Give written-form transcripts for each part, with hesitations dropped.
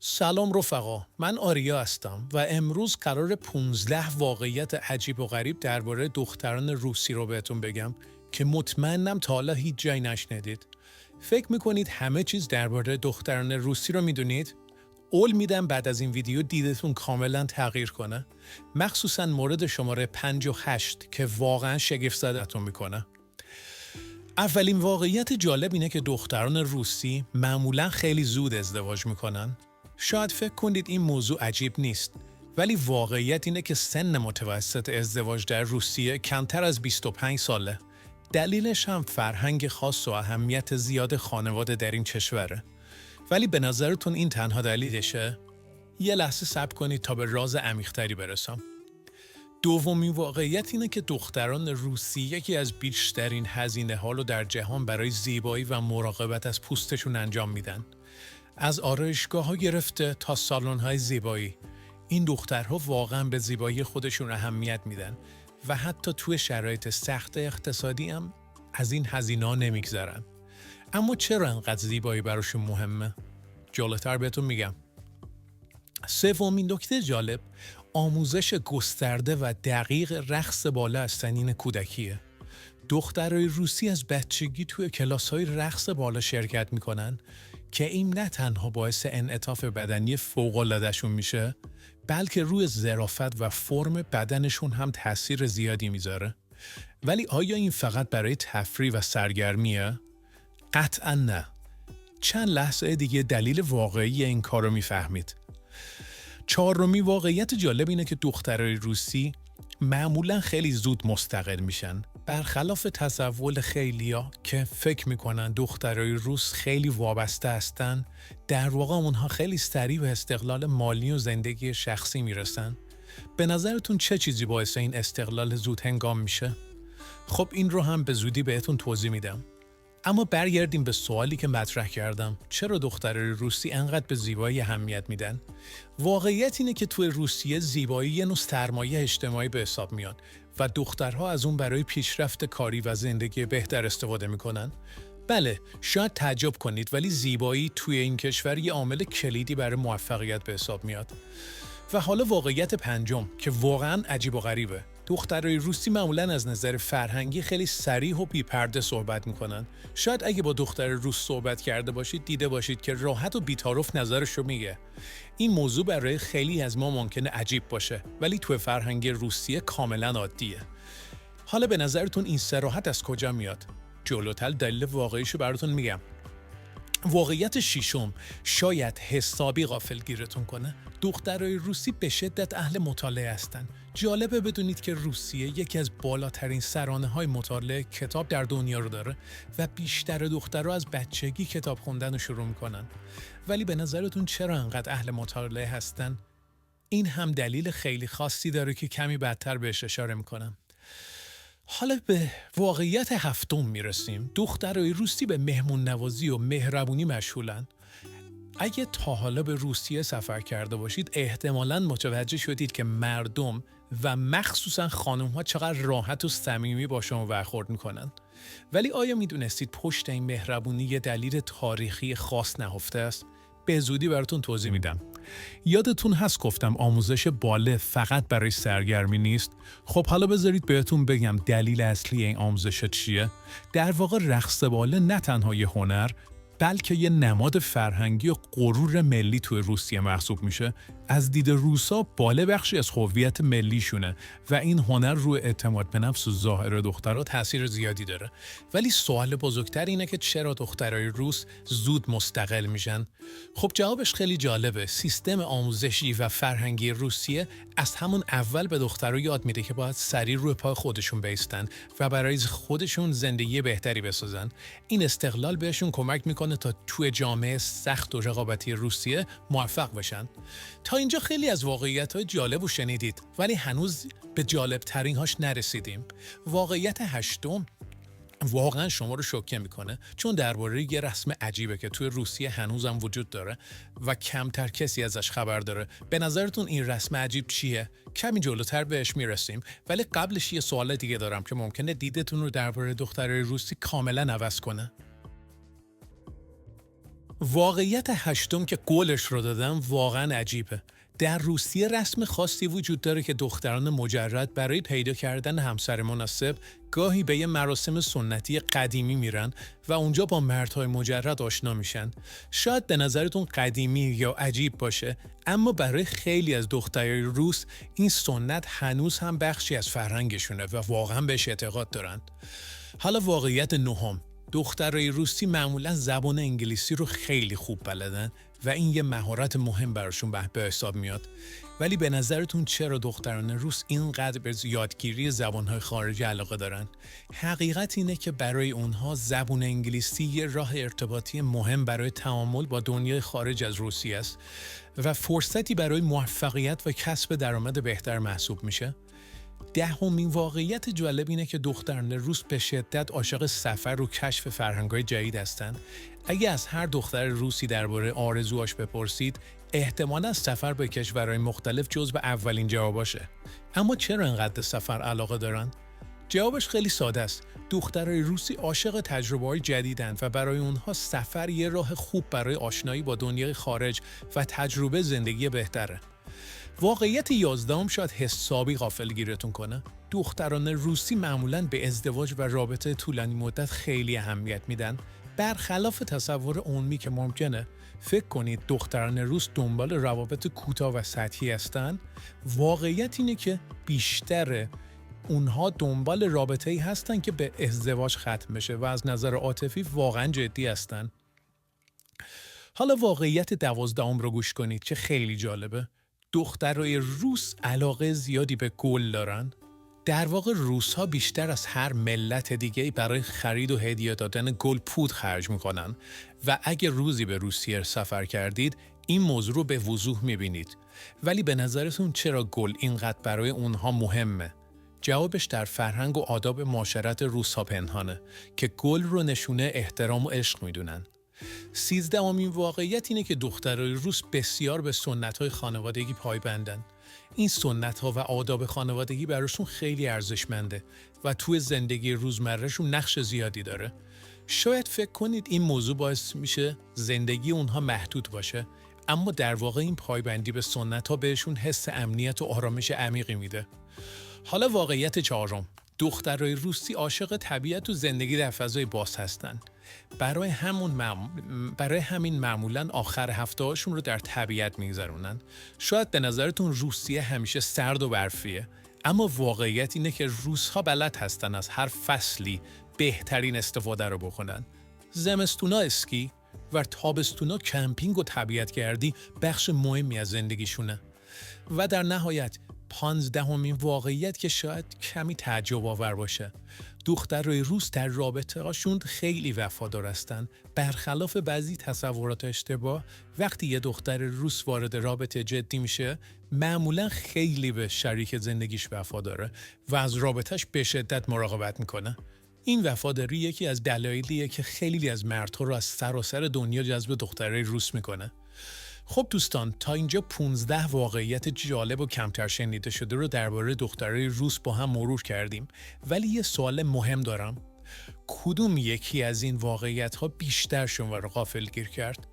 سلام رفقا، من آریا هستم و امروز قرار 15 واقعیت عجیب و غریب درباره دختران روسی رو بهتون بگم که مطمئنم تا حالا هیچ جایی نشنیدید. فکر میکنید همه چیز درباره دختران روسی رو میدونید؟ قول میدم بعد از این ویدیو دیدتون کاملا تغییر کنه، مخصوصا مورد شماره 58 که واقعا شگفت زدتون میکنه. اولین واقعیت جالب اینه که دختران روسی معمولا خیلی زود ازدواج میکنن. شاید فکر کنید این موضوع عجیب نیست، ولی واقعیت اینه که سن متوسط ازدواج در روسیه کمتر از 25 ساله. دلیلش هم فرهنگ خاص و اهمیت زیاد خانواده در این کشوره. ولی به نظرتون این تنها دلیلشه؟ یه لحظه صبر کنید تا به راز عمیق‌تری برسم. دومین واقعیت اینه که دختران روسی یکی از بیشترین هزینه‌ها رو در جهان برای زیبایی و مراقبت از پوستشون انجام میدن. از آرایشگاه‌ها گرفته تا سالن‌های زیبایی، این دخترها واقعاً به زیبایی خودشون اهمیت میدن و حتی توی شرایط سخت اقتصادی هم از این هزینه‌ها نمیگذرن. اما چرا انقدر زیبایی براشون مهمه؟ جلوتر بهتون میگم. سومین نکته جالب، آموزش گسترده و دقیق رقص بالا از سنین کودکیه. دخترای روسی از بچگی توی کلاس‌های رقص بالا شرکت میکنن که این نه تنها باعث انعطاف بدنی فوق‌العاده‌شون میشه، بلکه روی ظرافت و فرم بدنشون هم تأثیر زیادی میذاره. ولی آیا این فقط برای تفریح و سرگرمیه؟ قطعاً نه. چند لحظه دیگه دلیل واقعی این کار رو میفهمید. چهارمین واقعیت جالب اینه که دخترای روسی معمولا خیلی زود مستقل میشن. برخلاف تصور خیلیا که فکر میکنن دخترای روس خیلی وابسته هستن، در واقع اونها خیلی سریع به استقلال مالی و زندگی شخصی میرسن. به نظرتون چه چیزی باعث این استقلال زود هنگام میشه؟ خب این رو هم به زودی بهتون توضیح میدم. اما برگردیم به سوالی که مطرح کردم، چرا دخترای روسی انقدر به زیبایی اهمیت میدن؟ واقعیت اینه که توی روسیه زیبایی یه نوع سرمایه اجتماعی به حساب میاد و دخترها از اون برای پیشرفت کاری و زندگی بهتر استفاده میکنن. بله، شاید تعجب کنید ولی زیبایی توی این کشور یه عامل کلیدی برای موفقیت به حساب میاد. و حالا واقعیت پنجم که واقعاً عجیب و غریبه. دخترای روسی معمولاً از نظر فرهنگی خیلی صریح و بی‌پرده صحبت میکنن. شاید اگه با دختر روس صحبت کرده باشید دیده باشید که راحت و بی‌تعارف نظرش رو میگه. این موضوع برای خیلی از ما ممکنه عجیب باشه، ولی تو فرهنگ روسیه کاملاً عادیه. حالا به نظرتون این صراحت از کجا میاد؟ جلوتر دلیل واقعیشو براتون میگم. واقعیت ششم شاید حسابی غافلگیرتون کنه. دخترای روسی به شدت اهل مطالعه هستن. جالبه بدونید که روسیه یکی از بالاترین سرانه‌های مطالعه کتاب در دنیا رو داره و بیشتر دخترها از بچگی کتاب خوندن رو شروع میکنن. ولی به نظرتون چرا انقدر اهل مطالعه هستن؟ این هم دلیل خیلی خاصی داره که کمی بعدتر بهش اشاره میکنم. حالا به واقعیت هفتم میرسیم. دخترای روسی به مهمون نوازی و مهربونی مشغولن. اگه تا حالا به روسیه سفر کرده باشید احتمالاً متوجه شدید که مردم و مخصوصاً خانم‌ها چقدر راحت و صمیمی با شما برخورد میکنن. ولی آیا میدونستید پشت این مهربونی یه دلیل تاریخی خاص نهفته است؟ به زودی براتون توضیح میدم. یادتون هست گفتم آموزش باله فقط برای سرگرمی نیست؟ خب حالا بذارید بهتون بگم دلیل اصلی این آموزش چیه؟ در واقع رقص باله نه تنها یه هنر، بلکه یه نماد فرهنگی و غرور ملی توی روسیه محسوب میشه. از دید روسا باله بخشی از هویت ملیشونه و این هنر روی اعتماد به نفس و ظاهر دخترها تاثیر زیادی داره. ولی سوال بزرگتر اینه که چرا دخترای روس زود مستقل میشن؟ خب جوابش خیلی جالبه. سیستم آموزشی و فرهنگی روسیه از همون اول به دخترها یاد میده که باید سریع روی پای خودشون بایستن و برای خودشون زندگی بهتری بسازن. این استقلال بهشون کمک میکنه تا توی جامعه سخت و رقابتی روسیه موفق بشن. تا اینجا خیلی از واقعیت‌های جالب رو شنیدید، ولی هنوز به جالب ترین هاش نرسیدیم. واقعیت هشتم واقعا شما رو شوکه میکنه، چون درباره یه رسم عجیبه که توی روسیه هنوزم وجود داره و کمتر کسی ازش خبر داره. به نظرتون این رسم عجیب چیه؟ کمی جلوتر بهش میرسیم، ولی قبلش یه سوال دیگه دارم که ممکنه دیدتون رو درباره دخترای روسی کاملا عوض کنه. واقعیت هشتم که قولش رو دادم واقعا عجیبه. در روسیه رسم خاصی وجود داره که دختران مجرد برای پیدا کردن همسر مناسب گاهی به یه مراسم سنتی قدیمی میرن و اونجا با مردهای مجرد آشنا میشن. شاید به نظرتون قدیمی یا عجیب باشه، اما برای خیلی از دخترای روس این سنت هنوز هم بخشی از فرهنگشونه و واقعا بهش اعتقاد دارن. حالا واقعیت نهم، دخترای روسی معمولا زبان انگلیسی رو خیلی خوب بلدن و این یه مهارت مهم براشون به حساب میاد. ولی به نظرتون چرا دختران روس اینقدر به یادگیری زبانهای خارجی علاقه دارن؟ حقیقت اینه که برای اونها زبان انگلیسی یه راه ارتباطی مهم برای تعامل با دنیای خارج از روسیه است و فرصتی برای موفقیت و کسب درآمد بهتر محسوب میشه. دهمین واقعیت جالب اینه که دختران روس به شدت عاشق سفر و کشف فرهنگ‌های جدید هستند. اگه از هر دختر روسی درباره آرزوهاش بپرسید، احتمالاً سفر به کشورهای مختلف جزو اولین جواباشه. اما چرا انقدر سفر علاقه دارن؟ جوابش خیلی ساده است. دخترای روسی عاشق تجربه‌های جدیدن و برای اونها سفر یه راه خوب برای آشنایی با دنیای خارج و تجربه زندگی بهتره. واقعیت 11 شاید حسابی غافلگیرتون کنه. دختران روسی معمولاً به ازدواج و رابطه طولانی مدت خیلی اهمیت میدن، برخلاف تصور عمومی که ممکنه فکر کنید دختران روس دنبال روابط کوتاه و سطحی هستن. واقعیت اینه که بیشتر اونها دنبال رابطه‌ای هستن که به ازدواج ختم بشه و از نظر عاطفی واقعاً جدی هستن. حالا واقعیت 12 رو گوش کنید که خیلی جالبه. دخترای روس علاقه زیادی به گل دارن. در واقع روس‌ها بیشتر از هر ملت دیگه‌ای برای خرید و هدیه دادن گل پول خرج می‌کنن و اگه روزی به روسیه سفر کردید این موضوع رو به وضوح می‌بینید. ولی به نظرتون چرا گل اینقدر برای اونها مهمه؟ جوابش در فرهنگ و آداب معاشرت روس‌ها پنهانه که گل رو نشونه احترام و عشق می‌دونن. 13مین واقعیت اینه که دخترای روس بسیار به سنت‌های خانوادگی پایبندن. این سنت‌ها و آداب خانوادگی براشون خیلی ارزشمنده و توی زندگی روزمرهشون نقش زیادی داره. شاید فکر کنید این موضوع باعث میشه زندگی اونها محدود باشه، اما در واقع این پایبندی به سنت‌ها بهشون حس امنیت و آرامش عمیقی میده. حالا واقعیت 4، دخترای روسی عاشق طبیعت و زندگی در فضای باز هستن. برای همین معمولاً آخر هفته‌هاشون رو در طبیعت میگذرونن. شاید به نظرتون روسیه همیشه سرد و برفیه، اما واقعیت اینه که روس‌ها بلد هستن از هر فصلی بهترین استفاده رو بکنن. زمستونا اسکی و تابستونا کمپینگ و طبیعت‌گردی بخش مهمی از زندگیشونه. و در نهایت 15مین واقعیت که شاید کمی تعجب آور باشه. دخترای روس در رابطه هاشون خیلی وفادار هستن. برخلاف بعضی تصورات اشتباه، وقتی یه دختر روس وارد رابطه جدی میشه، معمولا خیلی به شریک زندگیش وفاداره و از رابطهش به شدت مراقبت میکنه. این وفاداری یکی از دلایلیه که خیلی از مردها رو از سراسر دنیا جذب دخترای روس میکنه. خب دوستان، تا اینجا 15 واقعیت جالب و کمتر شنیده شده رو درباره دخترای روس با هم مرور کردیم، ولی یه سوال مهم دارم. کدوم یکی از این واقعیت‌ها بیشتر شما رو غافلگیر کرد؟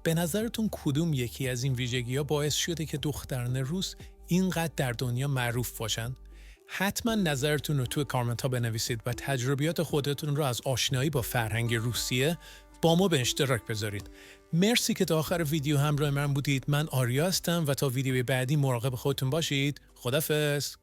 به نظرتون کدوم یکی از این ویژگی‌ها باعث شده که دختران روس اینقدر در دنیا معروف باشن؟ حتما نظرتون رو توی کامنت‌ها بنویسید و تجربیات خودتون رو از آشنایی با فرهنگ روسیه با ما به اشتراک بذارید. مرسی که تا آخر ویدیو همراه من بودید. من آریا هستم و تا ویدیو بعدی مراقب خودتون باشید. خداحافظ.